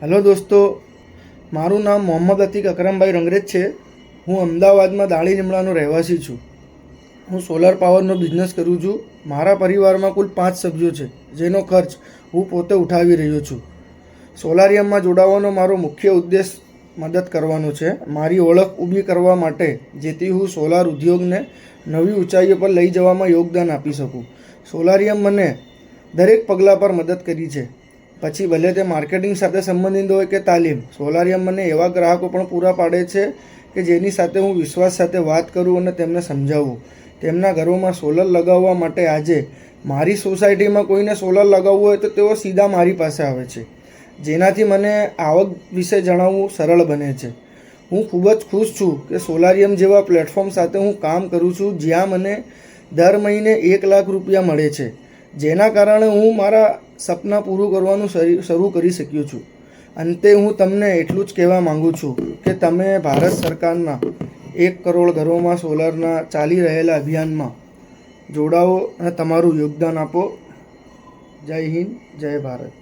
Hello દોસ્તો, મારું નામ મોહમ્મદ અતીક અકરમભાઈ રંગરેજ છે. હું અમદાવાદમાં દાળી લીમડાનો રહેવાસી છું. હું સોલાર પાવરનો બિઝનેસ કરું છું. મારા પરિવારમાં કુલ 5 સભ્યો છે, જેનો ખર્ચ હું પોતે ઉઠાવી રહ્યો છું. સોલારિયમમાં જોડાવાનો મારો મુખ્ય ઉદ્દેશ મદદ કરવાનો છે, મારી ઓળખ ઊભી કરવા માટે, જેથી હું સોલાર ઉદ્યોગને નવી ઊંચાઈઓ પર લઈ જવામાં યોગદાન આપી શકું. સોલારિયમ મને દરેક પગલાં પર મદદ કરી છે, પછી ભલે તે માર્કેટિંગ સાથે સંબંધિત હોય કે તાલીમ. સોલારિયમ મને એવા ગ્રાહકો પણ પૂરા પાડે છે કે જેની સાથે હું વિશ્વાસ સાથે વાત કરું અને તેમને સમજાવું. તેમના ઘરોમાં સોલર લગાવવા માટે આજે મારી સોસાયટીમાં કોઈને સોલર લગાવવું હોય તો તેઓ સીધા મારી પાસે આવે છે, જેનાથી મને આવક વિશે જણાવવું સરળ બને છે. હું ખૂબ જ ખુશ છું કે સોલારિયમ જેવા પ્લેટફોર્મ સાથે હું કામ કરું છું, જ્યાં મને દર મહિને 1 લાખ રૂપિયા મળે છે, જેના કારણે હું મારા સપના પૂરું કરવાનું શરૂ કરી શક્યો છું. અંતે હું તમને એટલું જ કહેવા માગું છું કે તમે ભારત સરકારના 1 કરોડ ઘરોમાં સોલરના ચાલી રહેલા અભિયાનમાં જોડાઓ અને તમારું યોગદાન આપો. જય હિન્દ, જય ભારત.